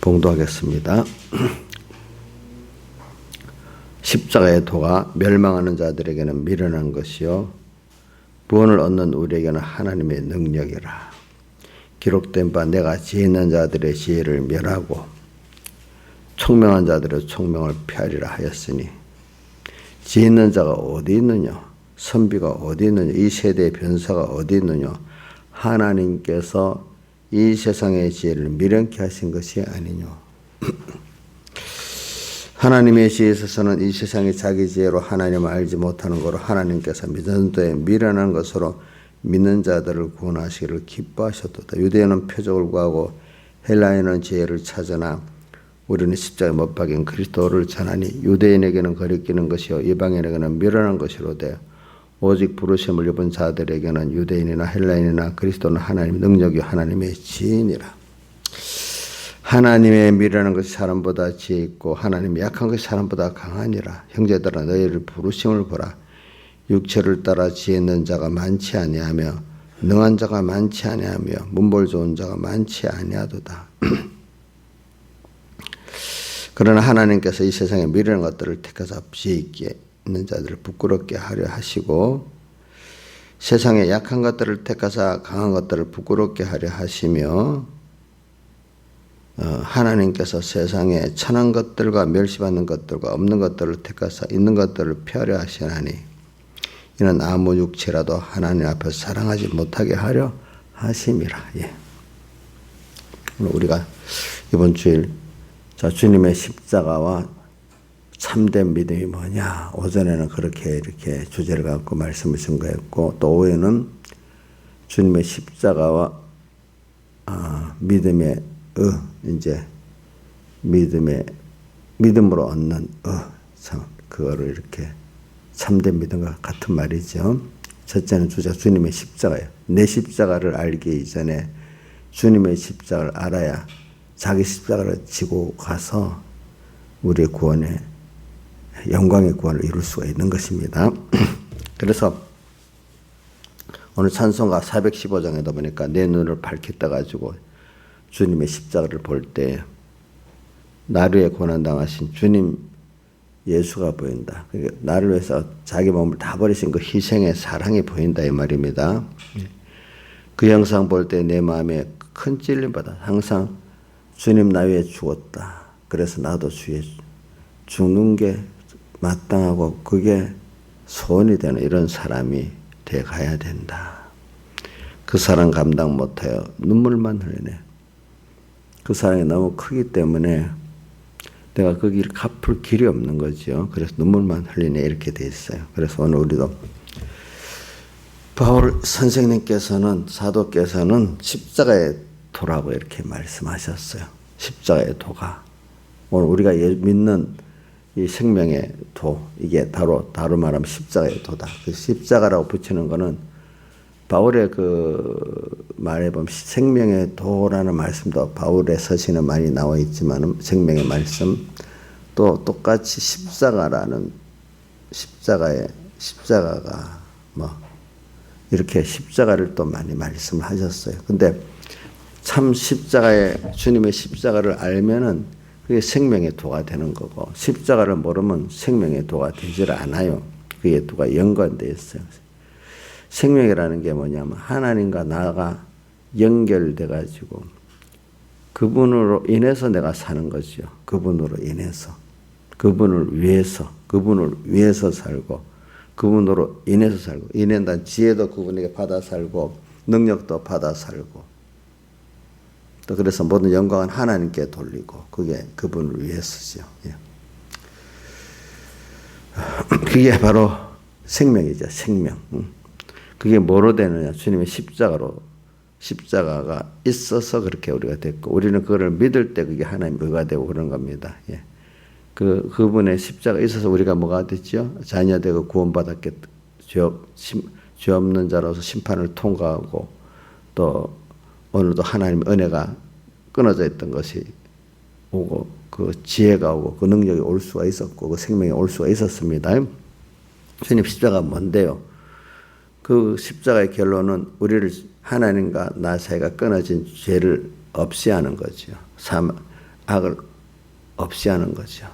봉독하겠습니다. 십자가의 도가 멸망하는 자들에게는 미련한 것이요 구원을 얻는 우리에게는 하나님의 능력이라. 기록된 바 내가 지혜 있는 자들의 지혜를 멸하고 총명한 자들의 총명을 폐하리라 하였으니, 지혜 있는 자가 어디 있느냐, 선비가 어디 있느냐, 이 세대의 변사가 어디 있느냐. 하나님께서 이 세상의 지혜를 미련케 하신 것이 아니뇨. 하나님의 지혜에 있어서는 이 세상이 자기 지혜로 하나님을 알지 못하는 거로 하나님께서 믿음도에 미련한 것으로 믿는 자들을 구원하시기를 기뻐하셨도다. 유대인은 표적을 구하고 헬라인은 지혜를 찾으나 우리는 십자가에 못 박인 그리스도를 전하니 유대인에게는 거리끼는 것이요 이방인에게는 미련한 것이로되 오직 부르심을 입은 자들에게는 유대인이나 헬라인이나 그리스도는 하나님의 능력이 하나님의 지혜니라. 하나님의 미련한 것이 사람보다 지혜 있고 하나님의 약한 것이 사람보다 강하니라. 형제들아 너희를 부르심을 보라. 육체를 따라 지혜 있는 자가 많지 아니하며 능한 자가 많지 아니하며 문벌 좋은 자가 많지 아니하도다. 그러나 하나님께서 이 세상에 미련한 것들을 택하사 지혜 있게 있는 자들을 부끄럽게 하려 하시고 세상에 약한 것들을 택하사 강한 것들을 부끄럽게 하려 하시며 하나님께서 세상에 천한 것들과 멸시받는 것들과 없는 것들을 택하사 있는 것들을 폐하려 하시나니 이는 아무 육체라도 하나님 앞에서 사랑하지 못하게 하려 하심이라. 우리가 이번 주일 주님의 십자가와 참된 믿음이 뭐냐, 오전에는 그렇게 이렇게 주제를 갖고 말씀을 증거했고 또 오후에는 주님의 십자가와 믿음의 이제 믿음으로 얻는 그거를 이렇게 참된 믿음과 같은 말이죠. 첫째는 주님의 십자가예요. 내 십자가를 알기 이전에 주님의 십자가를 알아야 자기 십자가를 지고 가서 우리의 구원에 영광의 구원을 이룰 수가 있는 것입니다. 그래서 오늘 찬송가 415장에도 보니까 내 눈을 밝히 떠가지고 주님의 십자가를 볼 때 나를 위해 고난당하신 주님 예수가 보인다. 그러니까 나를 위해서 자기 몸을 다 버리신 그 희생의 사랑이 보인다 이 말입니다. 그 영상 볼 때 내 마음에 큰 찔림 받아. 항상 주님 나 위해 죽었다. 그래서 나도 주에 죽는 게 마땅하고 그게 소원이 되는 이런 사람이 돼 가야 된다. 그 사랑 감당 못하여 눈물만 흘리네. 그 사랑이 너무 크기 때문에 내가 그 길을 갚을 길이 없는 거죠. 그래서 눈물만 흘리네 이렇게 돼 있어요. 그래서 오늘 우리도 바울 선생님께서는 사도께서는 십자가의 도라고 이렇게 말씀하셨어요. 십자가의 도가 오늘 우리가 믿는 이 생명의 도, 이게 다로 말하면 십자가의 도다. 그 십자가라고 붙이는 거는 바울의 그 말에 보면 생명의 도라는 말씀도 바울의 서신에 많이 나와 있지만 생명의 말씀 또 똑같이 십자가라는 십자가가 뭐 이렇게 십자가를 또 많이 말씀을 하셨어요. 근데 참 주님의 십자가를 알면은 그게 생명의 도가 되는 거고 십자가를 모르면 생명의 도가 되질 않아요. 그게 도가 연관되어 있어요. 생명이라는 게 뭐냐면 하나님과 나가 연결돼 가지고 그분으로 인해서 내가 사는 거죠. 그분으로 인해서 그분을 위해서 살고 그분으로 인해서 살고 인한다는 지혜도 그분에게 받아 살고 능력도 받아 살고 또 그래서 모든 영광은 하나님께 돌리고 그게 그분을 위해서죠. 그게 바로 생명이죠. 생명. 그게 뭐로 되느냐? 주님의 십자가가 있어서 그렇게 우리가 됐고 우리는 그거를 믿을 때 그게 하나님 의가 되고 그런 겁니다. 그분의 십자가 있어서 우리가 뭐가 됐죠? 자녀 되고 구원받았게 죄 없는 자로서 심판을 통과하고 또 오늘도 하나님의 은혜가 끊어져 있던 것이 오고 그 지혜가 오고 그 능력이 올 수가 있었고 그 생명이 올 수가 있었습니다. 주님 십자가가 뭔데요? 그 십자가의 결론은 우리를 하나님과 나 사이가 끊어진 죄를 없이 하는 거죠. 악을 없이 하는 거죠.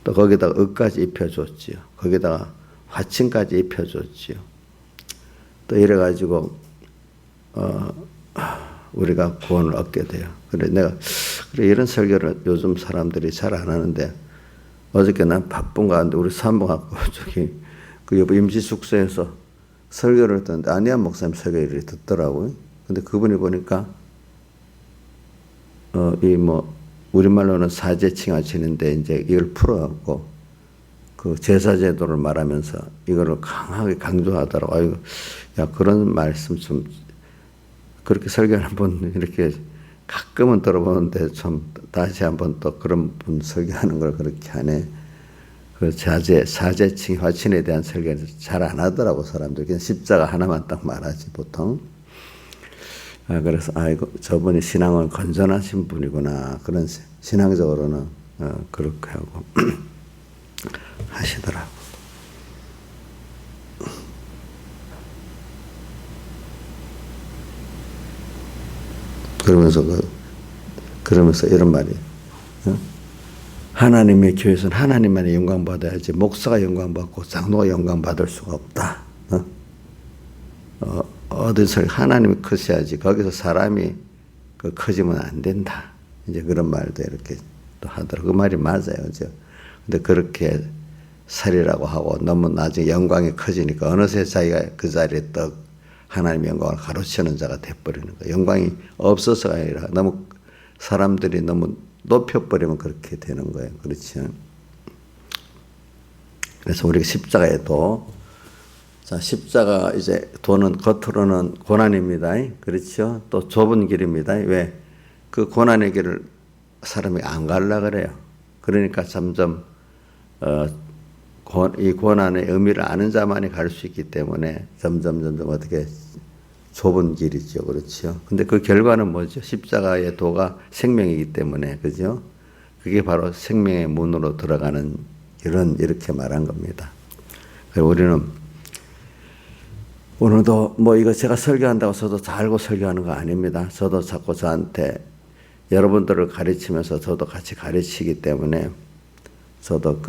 또 거기다가 의까지 입혀줬지요. 거기다가 화친까지 입혀줬지요. 또 이래가지고 우리가 구원을 얻게 돼요. 그래 이런 설교를 요즘 사람들이 잘 안 하는데, 어저께 난 바쁜 가운데 우리 사모하고 저기 그 여부 임시 숙소에서 설교를 듣는데 안희한 목사님 설교를 듣더라고요. 근데 그분이 보니까 우리말로는 사제칭하시는데 이제 이걸 풀어갖고 그 제사제도를 말하면서 이거를 강하게 강조하더라고. 아이고, 야, 그런 말씀 좀 그렇게 설교하는 분 이렇게 가끔은 들어보는데 좀 다시 한번 또 그런 분 설교하는 걸 그렇게 하네. 그 사제칭 화친에 대한 설교는 잘 안 하더라고, 사람들. 그냥 십자가 하나만 딱 말하지, 보통. 그래서, 아이고, 저분이 신앙은 건전하신 분이구나. 그런, 신앙적으로는, 그렇게 하고, 하시더라고. 그러면서 이런 말이, 하나님의 교회에서는 하나님만의 영광 받아야지, 목사가 영광 받고 장로가 영광 받을 수가 없다. 어디서 하나님이 크셔야지, 거기서 사람이 커지면 안 된다. 이제 그런 말도 이렇게 또 하더라고요. 그 말이 맞아요. 그죠? 근데 그렇게 살이라고 하고 너무 나중에 영광이 커지니까 어느새 자기가 그 자리에 떡 하나님의 영광을 가로채는 자가 돼버리는 거예요. 영광이 없어서가 아니라 너무 사람들이 너무 높여버리면 그렇게 되는 거예요. 그렇죠? 그래서 우리가 십자가에도, 자, 십자가 이제 도는 겉으로는 고난입니다. 그렇죠? 또 좁은 길입니다. 왜? 그 고난의 길을 사람이 안 가려고 그래요. 그러니까 점점, 이 고난의 의미를 아는 자만이 갈 수 있기 때문에 점점 어떻게 좁은 길이죠. 그렇죠. 근데 그 결과는 뭐죠? 십자가의 도가 생명이기 때문에, 그죠? 그게 바로 생명의 문으로 들어가는 길은 이렇게 말한 겁니다. 그리고 우리는 오늘도 이거 제가 설교한다고 저도 다 알고 설교하는 거 아닙니다. 저도 자꾸 저한테 여러분들을 가르치면서 저도 같이 가르치기 때문에 저도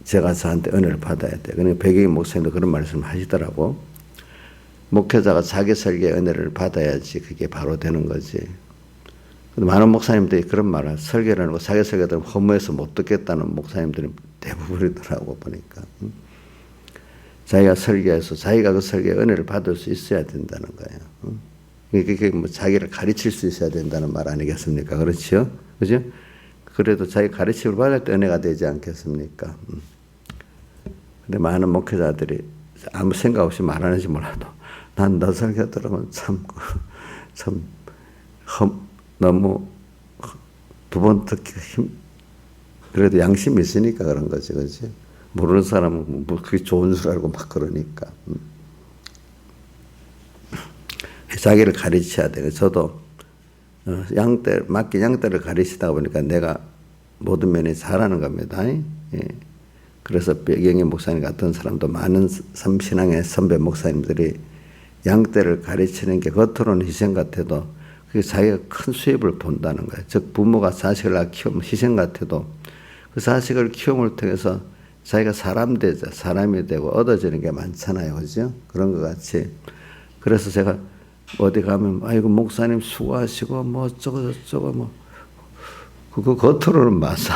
제가 저한테 은혜를 받아야 돼요. 그러니까 백영희 목사님도 그런 말씀을 하시더라고. 목회자가 자기 설교의 은혜를 받아야지 그게 바로 되는 거지. 근데 많은 목사님들이 그런 말을, 설교를 하고 자기 설교들은 허무해서 못 듣겠다는 목사님들이 대부분이더라고, 보니까. 자기가 설교해서 자기가 그 설교의 은혜를 받을 수 있어야 된다는 거예요. 그게 자기를 가르칠 수 있어야 된다는 말 아니겠습니까? 그렇죠? 그죠? 그래도 자기 가르침을 받을 때 은혜가 되지 않겠습니까? 근데 많은 목회자들이 아무 생각 없이 말하는지 몰라도 난 너 설교 들으면 너무 두 번 듣기 그래도 양심이 있으니까 그런 거지, 그렇지? 모르는 사람은 그게 좋은 줄 알고 막 그러니까. 자기를 가르쳐야 돼. 저도 맡긴 양떼를 가르치다 보니까 내가 모든 면에 잘하는 겁니다. 예. 그래서 백영희 목사님 같은 사람도 많은 신앙의 선배 목사님들이 양떼를 가르치는 게 겉으로는 희생 같아도 그게 자기가 큰 수입을 본다는 거예요. 즉 부모가 자식을 키우면 희생 같아도 그 자식을 키움을 통해서 자기가 사람이 되고 얻어지는 게 많잖아요. 그죠? 그런 것 같이. 그래서 제가 어디 가면 아이고 목사님 수고하시고 뭐 어쩌고 저쩌고 뭐 그거 겉으로는 맞아.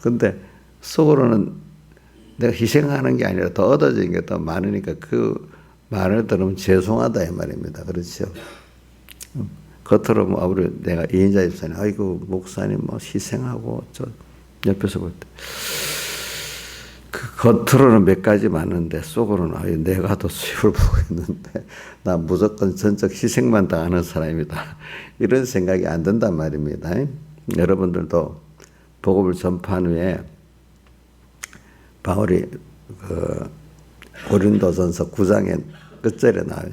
근데 속으로는 내가 희생하는 게 아니라 더 얻어지는 게 더 많으니까 그 말을 들으면 죄송하다 이 말입니다. 그렇죠? 겉으로 우리 내가 이인자 집사님 아이고 목사님 뭐 희생하고 저 옆에서 볼 때 그 겉으로는 몇 가지 많은데 속으로는 아유 내가 더 수입을 보고 있는데 나 무조건 전적 희생만 당하는 사람이다. 이런 생각이 안 든단 말입니다. 여러분들도 복음을 전파한 후에 바울이 고린도전서 9장의 끝절에 나와요.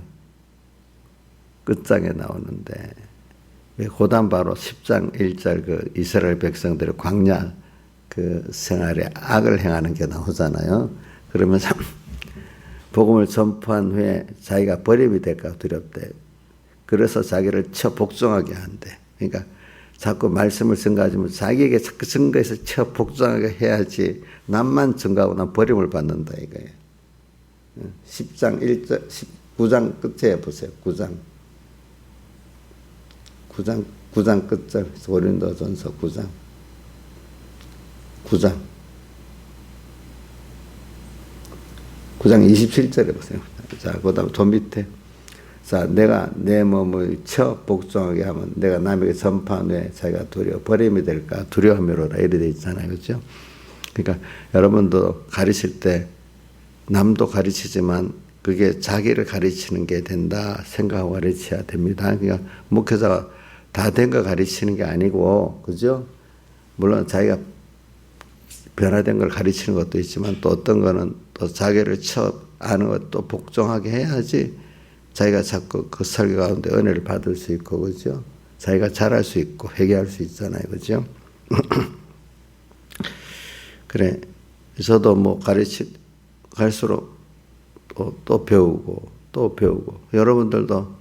끝장에 나오는데 고단 바로 10장 1절 이스라엘 백성들의 광야 생활에 악을 행하는 게 나오잖아요. 그러면서 복음을 전파한 후에 자기가 버림이 될까 두렵대. 그래서 자기를 복종하게 한대. 그러니까 자꾸 말씀을 증거하지만 자기에게 자꾸 증거해서 복종하게 해야지 남만 증거하고 난 버림을 받는다 이거예요. 10장 1절 9장 끝에 보세요. 9장 끝절 고린도전서 9장 27절에 보세요. 자, 그다음 저 밑에 자, 내가 내 몸을 쳐 복종하게 하면 내가 남에게 전파한 후에 자기가 버림이 될까 두려움이로라 이래 돼 있잖아요. 그렇죠? 그러니까 여러분도 가르칠 때 남도 가르치지만 그게 자기를 가르치는 게 된다 생각하고 가르쳐야 됩니다. 그러니까 목회자가 다 된 거 가르치는 게 아니고, 그죠? 물론 자기가 변화된 걸 가르치는 것도 있지만 또 어떤 거는 또 자기를 아는 것도 복종하게 해야지 자기가 자꾸 그 설교 가운데 은혜를 받을 수 있고, 그죠? 자기가 잘할 수 있고 회개할 수 있잖아요. 그죠? 그래. 저도 뭐 갈수록 또 배우고 또 배우고 여러분들도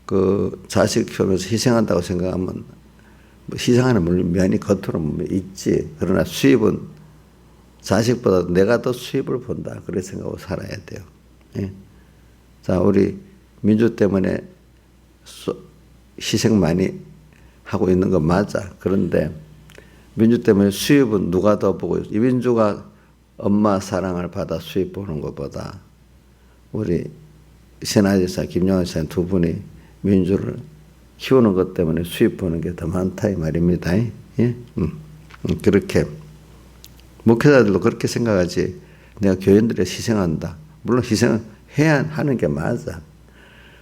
그 자식 키우면서 희생한다고 생각하면 뭐 희생하는 물론 면이 겉으로 있지. 그러나 수입은 자식보다 내가 더 수입을 본다. 그렇게 생각하고 살아야 돼요. 예. 자, 우리 민주 때문에 희생 많이 하고 있는 건 맞아. 그런데 민주 때문에 수입은 누가 더 보고 있어? 이 민주가 엄마 사랑을 받아 수입 보는 것보다 우리 신하지사 김영환 지사 두 분이 민주를 키우는 것 때문에 수입 보는 게 더 많다 이 말입니다. 예? 그렇게 목회자들도 그렇게 생각하지. 내가 교인들에 희생한다. 물론 희생해야 하는 게 맞아.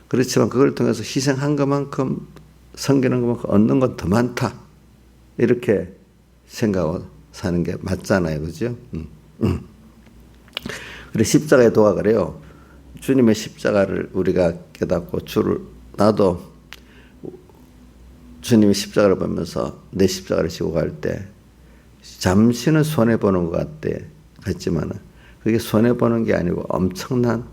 그렇지만 그걸 통해서 희생한 것만큼 섬기는 것만큼 얻는 건 더 많다. 이렇게 생각하고 사는 게 맞잖아요. 그죠? 그래 십자가의 도가 그래요. 주님의 십자가를 우리가 깨닫고 나도 주님의 십자가를 보면서 내 십자가를 지고 갈 때 잠시는 손해보는 것 같지만 그게 손해보는 게 아니고 엄청난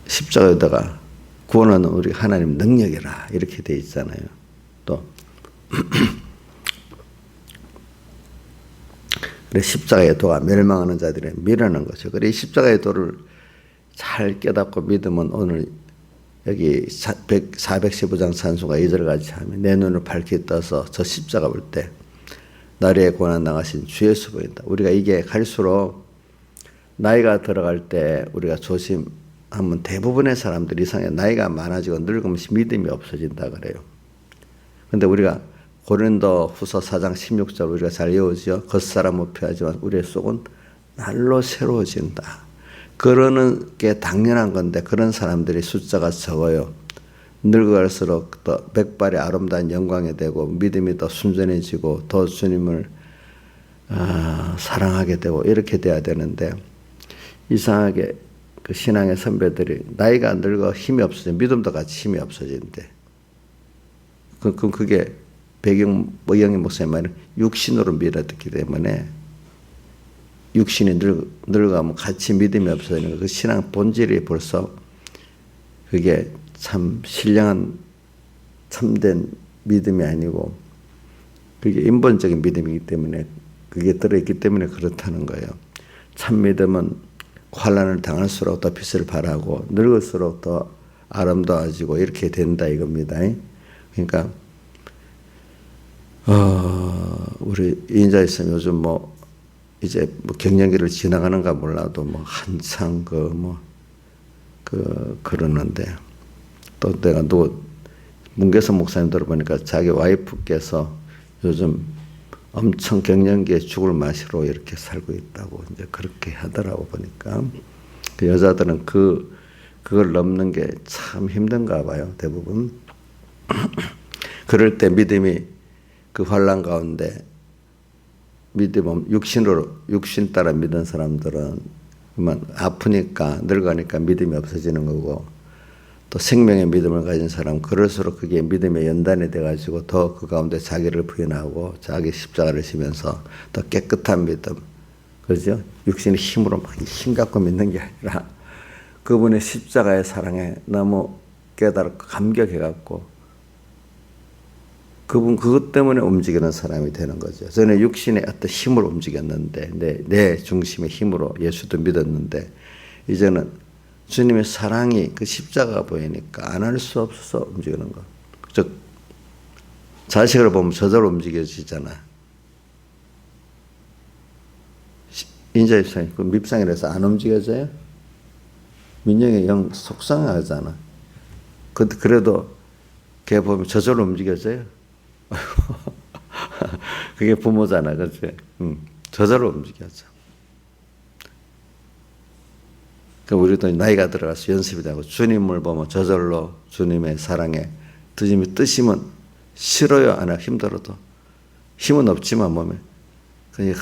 십자가에다가 구원하는 우리 하나님 능력이라 이렇게 돼 있잖아요. 또 그래 십자가의 도가 멸망하는 자들의 미라는 거죠. 그래 십자가의 도를 잘 깨닫고 믿으면 오늘 여기 415장 찬송가 2절 같이 하면 내 눈을 밝히 떠서 저 십자가 볼 때 나리에 고난 당하신 주 예수 보인다. 우리가 이게 갈수록 나이가 들어갈 때 우리가 조심하면 대부분의 사람들 이상에 나이가 많아지고 늙으면 믿음이 없어진다 그래요. 그런데 우리가 고린도 후서 4장 16절 우리가 잘 외우죠. 겉사람 무표하지만 우리의 속은 날로 새로워진다. 그러는 게 당연한 건데 그런 사람들이 숫자가 적어요. 늙어갈수록 더 백발의 아름다운 영광이 되고 믿음이 더 순전해지고 더 주님을 사랑하게 되고 이렇게 돼야 되는데 이상하게 그 신앙의 선배들이 나이가 늙어 힘이 없어져 믿음도 같이 힘이 없어진대. 그럼 그게 이영희 목사님 말은 육신으로 밀어듣기 때문에 육신이 늙어가면 같이 믿음이 없어지는 거. 그 신앙 본질이 벌써 그게 참 신령한 참된 믿음이 아니고 그게 인본적인 믿음이기 때문에 그게 들어있기 때문에 그렇다는 거예요. 참 믿음은 환난을 당할수록 더 빛을 발하고 늙을수록 더 아름다워지고 이렇게 된다 이겁니다. 그러니까 우리 인자 있으면 요즘 뭐 이제 뭐 갱년기를 지나가는가 몰라도 뭐 한창 그러는데 또 내가 문계선 목사님 들어보니까 자기 와이프께서 요즘 엄청 갱년기에 죽을 맛이로 이렇게 살고 있다고 이제 그렇게 하더라고 보니까 그 여자들은 그걸 넘는 게 참 힘든가 봐요 대부분. 그럴 때 믿음이 그 환난 가운데 육신 따라 믿은 사람들은 아프니까 늙으니까 믿음이 없어지는 거고 또 생명의 믿음을 가진 사람 그럴수록 그게 믿음의 연단이 돼가지고 더 그 가운데 자기를 부인하고 자기 십자가를 지면서 더 깨끗한 믿음 그죠? 육신의 힘으로 막 힘 갖고 믿는 게 아니라 그분의 십자가의 사랑에 너무 깨달았고 감격해갖고 그것 때문에 움직이는 사람이 되는 거죠. 전에 육신의 어떤 힘으로 움직였는데 내 중심의 힘으로 예수도 믿었는데 이제는 주님의 사랑이 그 십자가가 보이니까 안 할 수 없어서 움직이는 거. 즉 자식을 보면 저절로 움직여지잖아. 인자 입장에 그 밉상이라서 안 움직여져요? 민영이 영 속상하잖아. 그래도 걔 보면 저절로 움직여져요? 그게 부모잖아, 그치? 저절로 움직여져. 우리도 나이가 들어가서 연습이 되고 주님을 보면 저절로 주님의 사랑에 주님이 뜨시면 싫어요, 안 해요? 힘들어도 힘은 없지만 몸에 그냥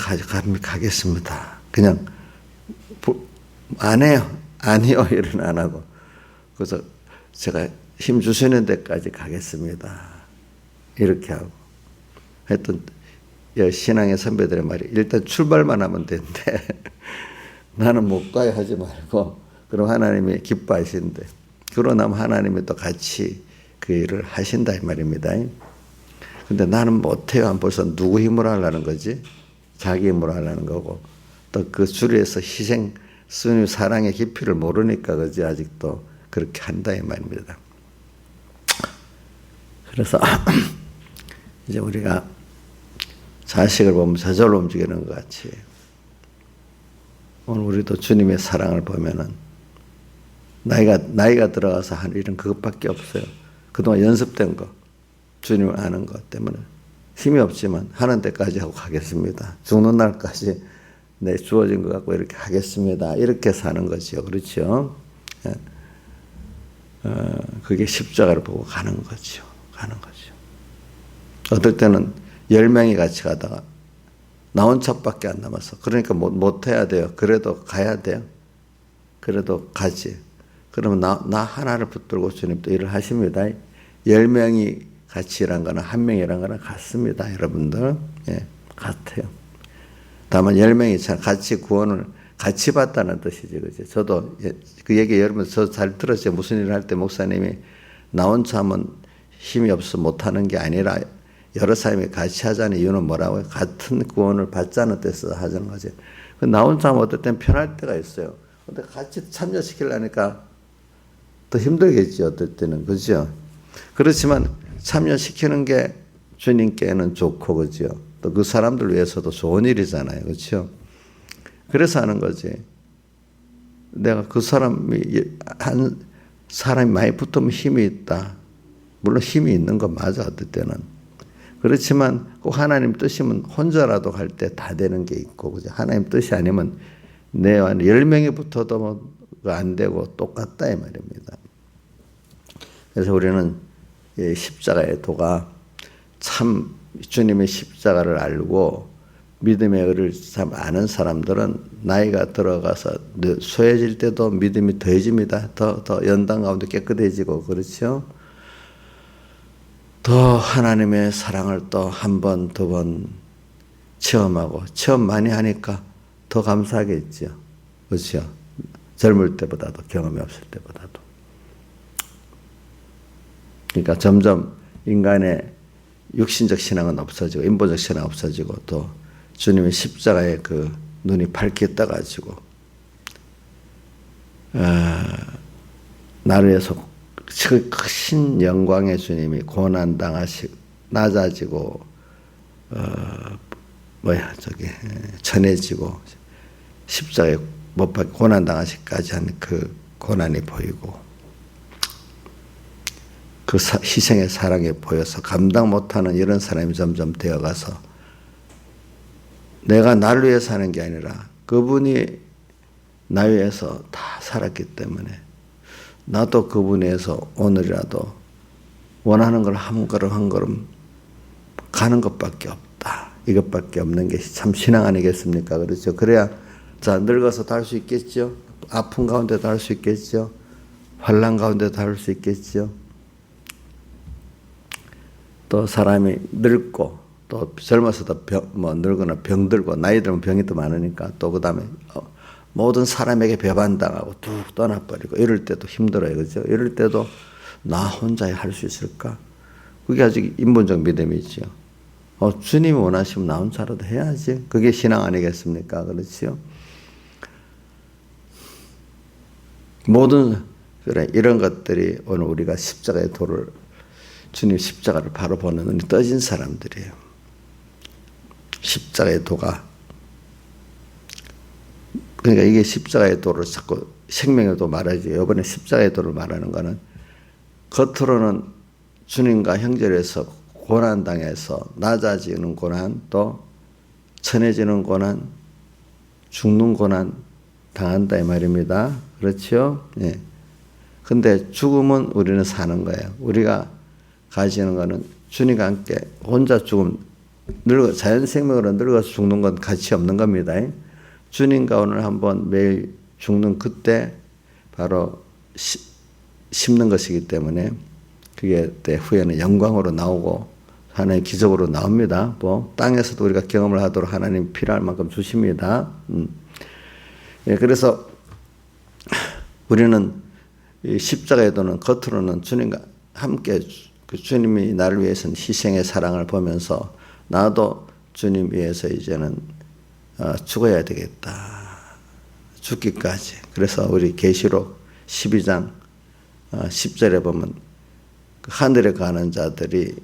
가겠습니다. 그냥 안 해요, 아니요 이런 안 하고 그래서 제가 힘 주시는 데까지 가겠습니다. 이렇게 하고 하여튼 신앙의 선배들의 말이 일단 출발만 하면 되는데 나는 못 가요 하지 말고 그럼 하나님이 기뻐하시는데 그러고 나면 하나님이 또 같이 그 일을 하신다 이 말입니다. 근데 나는 못해요 하면 벌써 누구 힘으로 하려는 거지? 자기 힘으로 하려는 거고 또 그 주리에서 희생 주님 사랑의 깊이를 모르니까 그지 아직도 그렇게 한다 이 말입니다. 그래서 이제 우리가 자식을 보면 저절로 움직이는 것 같이 오늘 우리도 주님의 사랑을 보면은 나이가 들어가서 한 일은 그것밖에 없어요. 그동안 연습된 거 주님을 아는 것 때문에 힘이 없지만 하는 데까지 하고 가겠습니다. 죽는 날까지 내 주어진 것 갖고 이렇게 하겠습니다. 이렇게 사는 거죠. 그렇죠? 그게 십자가를 보고 가는 거죠. 어떨 때는 10명이 같이 가다가 나 혼자밖에 안 남았어. 그러니까 못 해야 돼요. 그래도 가야 돼요. 그래도 가지. 그러면 나 하나를 붙들고 주님도 일을 하십니다. 10명이 같이 일한 거나 1명이란 거나 같습니다. 여러분들. 예, 같아요. 다만 10명이 같이 구원을 같이 받다는 뜻이지. 그죠? 저도 그 얘기 여러분 저 잘 들었어요. 무슨 일을 할 때 목사님이 나 혼자 하면 힘이 없어 못하는 게 아니라 여러 사람이 같이 하자는 이유는 뭐라고요? 같은 구원을 받자는 뜻에서 하자는 거죠. 나 혼자 하면 어떨 땐 편할 때가 있어요. 근데 같이 참여시키려니까 더 힘들겠죠. 어떨 때는. 그죠? 그렇지만 참여시키는 게 주님께는 좋고, 그죠? 또 그 사람들 위해서도 좋은 일이잖아요. 그렇죠? 그래서 하는 거지. 내가 그 한 사람이 많이 붙으면 힘이 있다. 물론 힘이 있는 건 맞아. 어떨 때는. 그렇지만 꼭 하나님 뜻이면 혼자라도 갈 때 다 되는 게 있고, 그죠? 하나님 뜻이 아니면 내와 10명이 붙어도 안 되고 똑같다 이 말입니다. 그래서 우리는 십자가의 도가 참 주님의 십자가를 알고 믿음의 의를 참 아는 사람들은 나이가 들어가서 소해질 때도 믿음이 더해집니다. 더 연단 가운데 깨끗해지고 그렇죠. 더 하나님의 사랑을 또 한 번, 두 번 체험하고 체험 많이 하니까 더 감사하겠죠. 그렇죠. 젊을 때보다도 경험이 없을 때보다도. 그러니까 점점 인간의 육신적 신앙은 없어지고 인본적 신앙은 없어지고 또 주님의 십자가에 그 눈이 밝게 떠가지고 나를 위해서 크신 영광의 주님이 고난당하시고 낮아지고 천해지고 십자가에 못 박혀 고난당하시기까지 한 그 고난이 보이고 그 희생의 사랑이 보여서 감당 못하는 이런 사람이 점점 되어가서 내가 나를 위해 사는 게 아니라 그분이 나 위해서 다 살았기 때문에 나도 그분에 의해서 오늘이라도 원하는 걸 한 걸음 한 걸음 가는 것밖에 없다. 이것밖에 없는 게 참 신앙 아니겠습니까? 그렇죠. 그래야 자 늙어서 다 할 수 있겠죠. 아픈 가운데도 할 수 있겠죠. 환난 가운데도 할 수 있겠죠. 또 사람이 늙고 또 젊어서도 늙거나 병들고 나이 들면 병이 더 많으니까 또 그 다음에 모든 사람에게 배반당하고 뚝 떠나버리고 이럴 때도 힘들어요. 그죠? 이럴 때도 나 혼자 할 수 있을까? 그게 아직 인본적 믿음이죠. 주님이 원하시면 나 혼자라도 해야지. 그게 신앙 아니겠습니까? 그렇지요? 모든 그래 이런 것들이 오늘 우리가 십자가의 도를 주님 십자가를 바로 보는 눈이 떠진 사람들이에요. 십자가의 도가 그러니까 이게 십자가의 도를 자꾸 생명의 도 말하지. 이번에 십자가의 도를 말하는 거는 겉으로는 주님과 형제에서 고난당해서 낮아지는 고난, 또 천해지는 고난, 죽는 고난 당한다 이 말입니다. 그렇죠? 예. 근데 죽음은 우리는 사는 거예요. 우리가 가지는 거는 주님과 함께 혼자 죽음, 자연 생명으로 늙어서 죽는 건 가치 없는 겁니다. 주님과 오늘 한번 매일 죽는 그때 바로 심는 것이기 때문에 그게 때 후에는 영광으로 나오고 하나의 기적으로 나옵니다. 뭐 땅에서도 우리가 경험을 하도록 하나님 필요할 만큼 주십니다. 예, 그래서 우리는 이 십자가의 도는 겉으로는 주님과 함께 그 주님이 나를 위해서는 희생의 사랑을 보면서 나도 주님 위해서 이제는 죽어야 되겠다. 죽기까지. 그래서 우리 계시록 12장 10절에 보면 하늘에 가는 자들이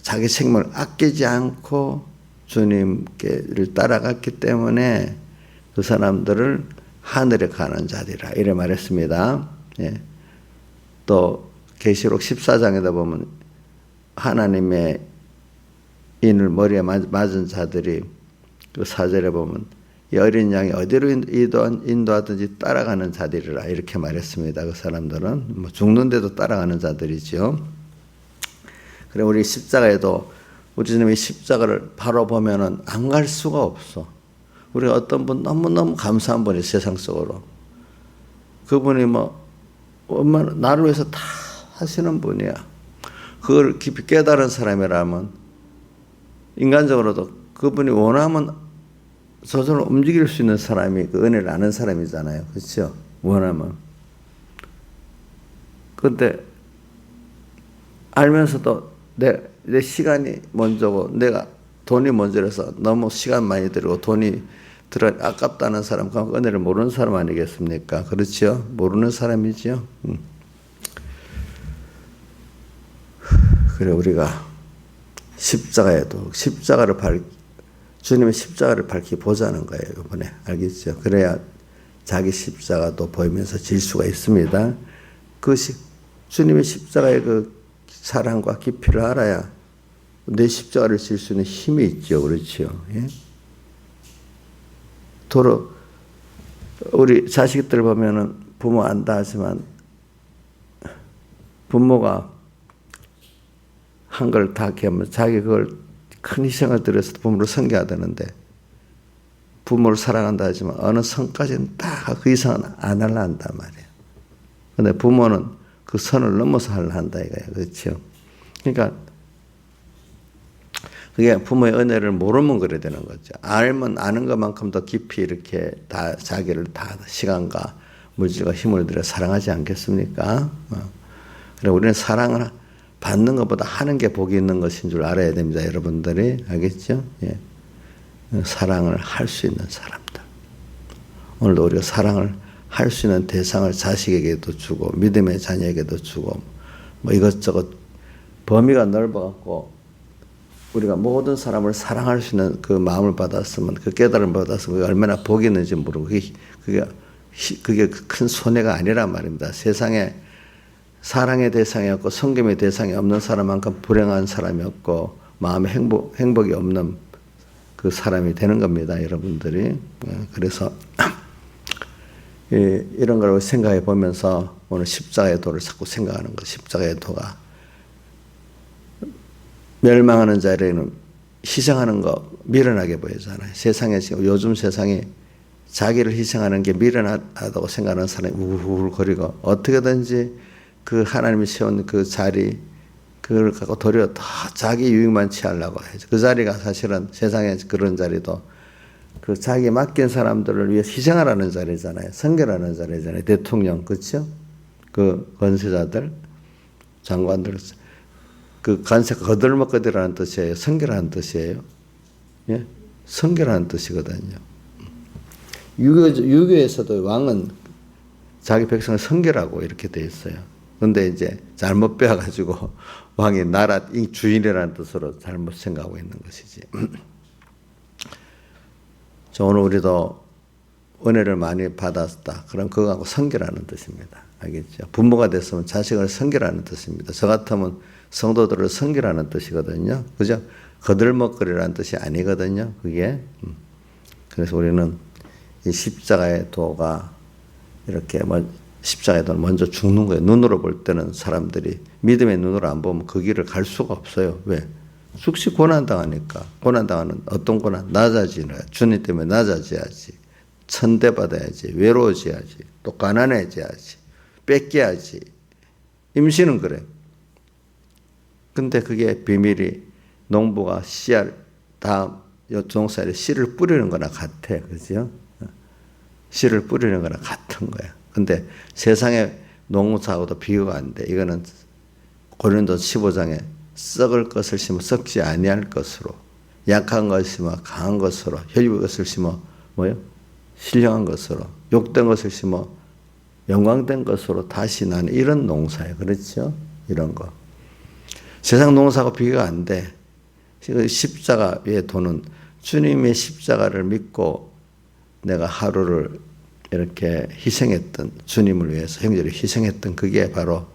자기 생명을 아끼지 않고 주님께를 따라갔기 때문에 그 사람들을 하늘에 가는 자들이라 이래 말했습니다. 예. 또 계시록 14장에다 보면 하나님의 인을 머리에 맞은 자들이 그 4절에 보면 이 어린 양이 어디로 인도하든지 따라가는 자들이라 이렇게 말했습니다. 그 사람들은 뭐 죽는데도 따라가는 자들이죠. 그래 우리 십자가에도 우리 주님의 십자가를 바로 보면은 안 갈 수가 없어. 우리가 어떤 분 너무너무 감사한 분이 세상 속으로 그분이 뭐 얼마나 나를 위해서 다 하시는 분이야. 그걸 깊이 깨달은 사람이라면 인간적으로도 그분이 원하면 저절로 움직일 수 있는 사람이 그 은혜를 아는 사람이잖아요. 그렇죠? 원하면. 그런데 알면서도 내 시간이 먼저고 내가 돈이 먼저라서 너무 시간 많이 들고 돈이 들어 아깝다는 사람, 그 은혜를 모르는 사람 아니겠습니까? 그렇죠? 모르는 사람이죠. 그래 우리가 십자가에도 주님의 십자가를 밝히 보자는 거예요. 이번에 알겠죠? 그래야 자기 십자가도 보이면서 질 수가 있습니다. 주님의 십자가의 그 사랑과 깊이를 알아야 내 십자가를 질 수 있는 힘이 있죠. 그렇죠? 예? 도로 우리 자식들 보면은 부모 안다 하지만 부모가 한 걸 다 하면 자기 그걸 큰 희생을 들여서 부모를 섬겨야 되는데 부모를 사랑한다 하지만 어느 선까지는 딱 그 이상은 안 하려 한단 말이에요. 근데 부모는 그 선을 넘어서 하려 한다 이거예요. 그렇죠? 그러니까 그게 부모의 은혜를 모르면 그래 되는 거죠. 알면 아는 것만큼 더 깊이 이렇게 다 자기를 다 시간과 물질과 힘을 들여 사랑하지 않겠습니까? 그래 우리는 사랑을 받는 것보다 하는 게 복이 있는 것인 줄 알아야 됩니다. 여러분들이 알겠죠? 예. 사랑을 할 수 있는 사람들. 오늘도 우리가 사랑을 할 수 있는 대상을 자식에게도 주고 믿음의 자녀에게도 주고 뭐 이것저것 범위가 넓어갖고 우리가 모든 사람을 사랑할 수 있는 그 마음을 받았으면 그 깨달음을 받았으면 그게 얼마나 복이 있는지 모르고 그게 큰 손해가 아니란 말입니다. 세상에 사랑의 대상이 없고 섬김의 대상이 없는 사람만큼 불행한 사람이 없고 마음에 행복이 없는 그 사람이 되는 겁니다. 여러분들이. 그래서 이런 걸 생각해 보면서 오늘 십자가의 도를 자꾸 생각하는 것. 십자가의 도가 멸망하는 자에는 희생하는 거 미련하게 보이잖아요. 세상에 지금 요즘 세상에 자기를 희생하는 게 미련하다고 생각하는 사람이 우울거리고 어떻게든지 그 하나님이 세운 그 자리 그걸 갖고 도리어 다 자기 유익만 취하려고 해요. 그 자리가 사실은 세상에 그런 자리도 그 자기 맡긴 사람들을 위해 희생하라는 자리잖아요. 선결하는 자리잖아요. 대통령 그렇죠? 그 권세자들 장관들. 그 간세가 거들먹거리라는 뜻이에요? 성결하는 뜻이에요? 예? 성결하는 뜻이거든요. 유교에서도 왕은 자기 백성을 성결하고 이렇게 돼 있어요. 그런데 이제 잘못 배워가지고 왕이 나라 주인이라는 뜻으로 잘못 생각하고 있는 것이지. 오늘 우리도 은혜를 많이 받았다. 그럼 그거하고 성결하는 뜻입니다. 알겠죠? 부모가 됐으면 자식을 성결하는 뜻입니다. 저 같으면 성도들을 성결하는 뜻이거든요. 그죠? 거들먹거리라는 뜻이 아니거든요. 그게. 그래서 우리는 이 십자가의 도가 이렇게 십자가의 도는 먼저 죽는 거예요. 눈으로 볼 때는 사람들이 믿음의 눈으로 안 보면 그 길을 갈 수가 없어요. 왜? 즉시 고난당하니까. 고난당하는 어떤 고난? 낮아지는 주님 때문에 낮아져야지. 천대받아야지. 외로워져야지. 또 가난해져야지. 뺏겨야지. 임신은 그래. 근데 그게 비밀이 농부가 씨알 다음 종살에 씨를 뿌리는 거나 같아. 그죠? 씨를 뿌리는 거나 같은 거야. 근데 세상의 농사하고도 비교가 안 돼. 이거는 고린도서 15장에 썩을 것을 심어 썩지 아니할 것으로, 약한 것을 심어 강한 것으로, 혈육의 것을 심어 뭐요? 신령한 것으로, 욕된 것을 심어 영광된 것으로 다시 나는 이런 농사예요. 그렇죠? 이런 거. 세상 농사하고 비교가 안 돼. 십자가의 도는 주님의 십자가를 믿고 내가 하루를 이렇게 희생했던, 주님을 위해서 형제를 희생했던 그게 바로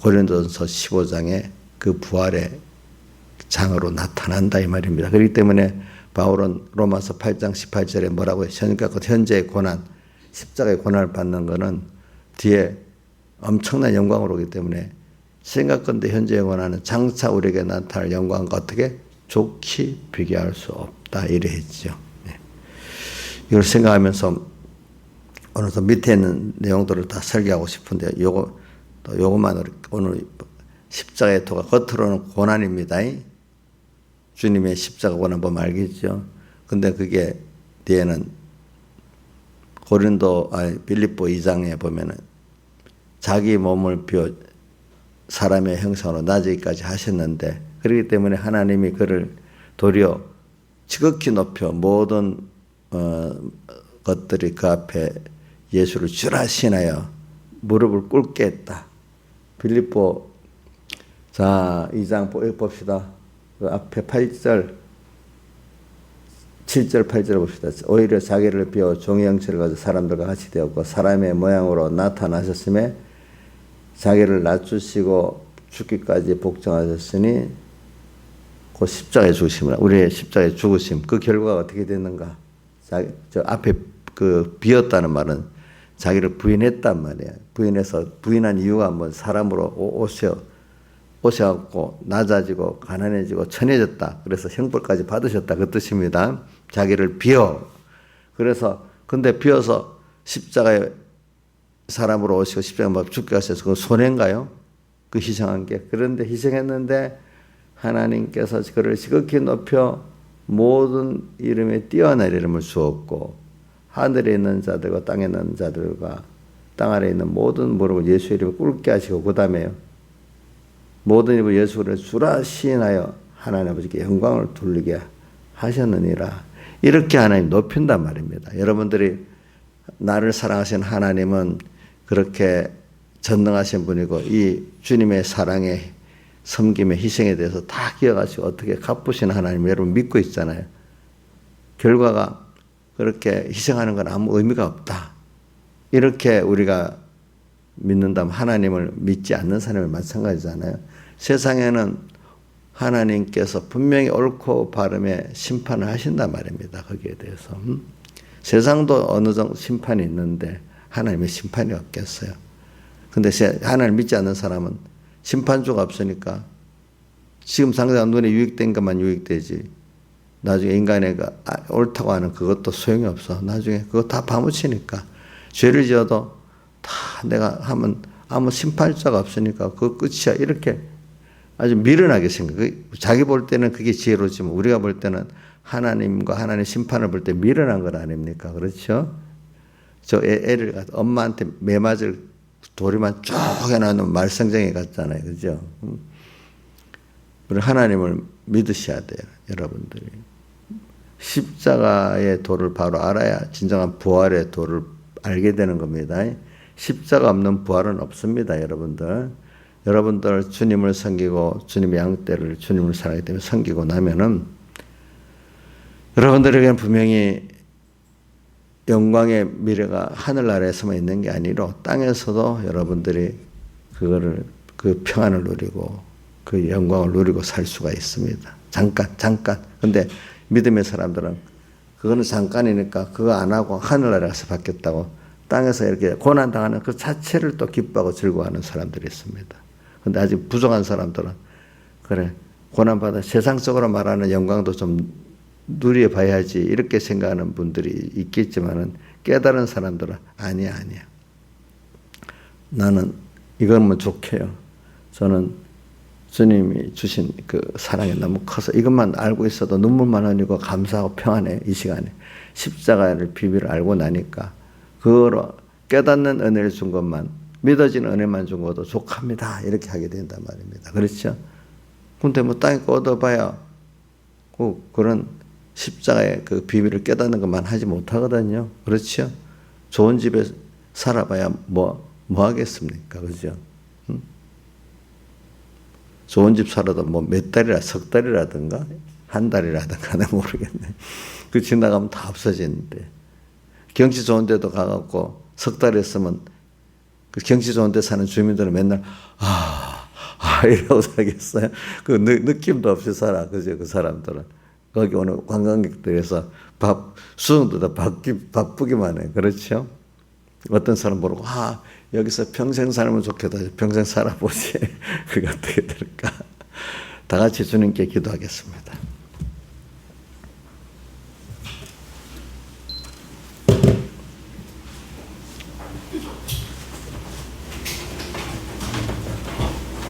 고린도전서 15장의 그 부활의 장으로 나타난다 이 말입니다. 그렇기 때문에 바울은 로마서 8장 18절에 뭐라고 해요? 현재의 고난, 십자가의 고난을 받는 것은 뒤에 엄청난 영광으로 오기 때문에 생각건대 현재의 고난은 장차 우리에게 나타날 영광과 어떻게 좋게 비교할 수 없다 이래 했죠. 네. 이걸 생각하면서 오늘 또 밑에 있는 내용들을 다 설계하고 싶은데 요것만 오늘 십자가의 도가 겉으로는 고난입니다. 주님의 십자가 고난 보면 알겠죠. 근데 그게 뒤에는 빌립보 2장에 보면은 자기 몸을 비워 사람의 형상으로 낮이기까지 하셨는데, 그렇기 때문에 하나님이 그를 도리어 지극히 높여 모든 것들이 그 앞에 예수를 주라 신하여 무릎을 꿇게 했다. 빌립보 2장 봅시다. 그 앞에 8절 7절 8절 봅시다. 오히려 자기를 비워 종의 형체를 가지고 사람들과 같이 되었고 사람의 모양으로 나타나셨음에 자기를 낮추시고 죽기까지 복종하셨으니 그 십자가에 죽으심이라. 우리의 십자가에 죽으심, 그 결과가 어떻게 됐는가? 저 앞에 그 비었다는 말은 자기를 부인했단 말이에요. 부인한 이유가 뭐 사람으로 오셔갖고 낮아지고 가난해지고 천해졌다. 그래서 형벌까지 받으셨다 그 뜻입니다. 자기를 비어. 그래서 근데 비어서 십자가에 사람으로 오시고 십자가에 죽게 하셔서 그건 손해인가요? 그 희생한 게. 그런데 희생했는데 하나님께서 그를 지극히 높여 모든 이름에 뛰어난 이름을 주었고 하늘에 있는 자들과 땅에 있는 자들과 땅 아래에 있는 모든 무릎을 예수의 이름을 꿇게 하시고 그 다음에요. 모든 입을 예수를 주라 시인하여 하나님 아버지께 영광을 돌리게 하셨느니라. 이렇게 하나님 높인단 말입니다. 여러분들이 나를 사랑하신 하나님은 그렇게 전능하신 분이고 이 주님의 사랑에 섬김의 희생에 대해서 다 기억하시고 어떻게 갚으신 하나님을 여러분 믿고 있잖아요. 결과가 그렇게 희생하는 건 아무 의미가 없다. 이렇게 우리가 믿는다면 하나님을 믿지 않는 사람이 마찬가지잖아요. 세상에는 하나님께서 분명히 옳고 바름의 심판을 하신단 말입니다. 거기에 대해서. 세상도 어느 정도 심판이 있는데 하나님의 심판이 없겠어요. 근데 하나님을 믿지 않는 사람은 심판주가 없으니까 지금 당장 눈에 유익된 것만 유익되지 나중에 인간의 옳다고 하는 그것도 소용이 없어. 나중에 그거 다 파묻히니까 죄를 지어도 다 내가 하면 아무 심판자가 없으니까 그거 끝이야. 이렇게 아주 미련하게 생각해. 자기 볼 때는 그게 지혜로지만 우리가 볼 때는 하나님과 하나님의 심판을 볼 때 미련한 것 아닙니까? 그렇죠? 저 애를 엄마한테 매 맞을 돌이만 쭉 해놓으면 말썽쟁이 같잖아요. 그죠? 우리 하나님을 믿으셔야 돼요. 여러분들이. 십자가의 도를 바로 알아야 진정한 부활의 도를 알게 되는 겁니다. 십자가 없는 부활은 없습니다. 여러분들 주님을 섬기고 주님의 양떼를 주님을 사랑하기 때문에 섬기고 나면은 여러분들에게는 분명히 영광의 미래가 하늘나라에서만 있는 게 아니라 땅에서도 여러분들이 그 평안을 누리고 그 영광을 누리고 살 수가 있습니다. 잠깐. 근데 믿음의 사람들은 그거는 잠깐이니까 그거 안 하고 하늘나라에 가서 받겠다고 땅에서 이렇게 고난당하는 그 자체를 또 기뻐하고 즐거워하는 사람들이 있습니다. 근데 아직 부족한 사람들은 그래 고난받아 세상적으로 말하는 영광도 좀 누려봐야지 이렇게 생각하는 분들이 있겠지만은 깨달은 사람들은 아니야. 나는 이거면 좋게요. 저는 주님이 주신 그 사랑이 너무 커서 이것만 알고 있어도 눈물만 흘리고 감사하고 평안해. 이 시간에 십자가의 비밀을 알고 나니까 그거로 깨닫는 은혜를 준 것만 믿어지는 은혜만 준 것도 족합니다. 이렇게 하게 된단 말입니다. 그렇죠? 근데 뭐 땅에 거 얻어봐야 그런 십자가의 그 비밀을 깨닫는 것만 하지 못하거든요. 그렇죠? 좋은 집에 살아봐야 뭐 하겠습니까? 그죠? 좋은 집 살아도 뭐 몇 달이라 석 달이라든가 한 달이라든가 는 모르겠네. 그 지나가면 다 없어지는데 경치 좋은 데도 가갖고 석 달 있으면 그 경치 좋은 데 사는 주민들은 맨날 이러고 살겠어요. 그 느낌도 없이 살아. 그죠? 그 사람들은 거기 오는 관광객들에서 수능도 다 바쁘기만 해. 그렇죠? 어떤 사람 모르고 여기서 평생 살면 좋겠다. 평생 살아보지. 그게 어떻게 될까? 다 같이 주님께 기도하겠습니다.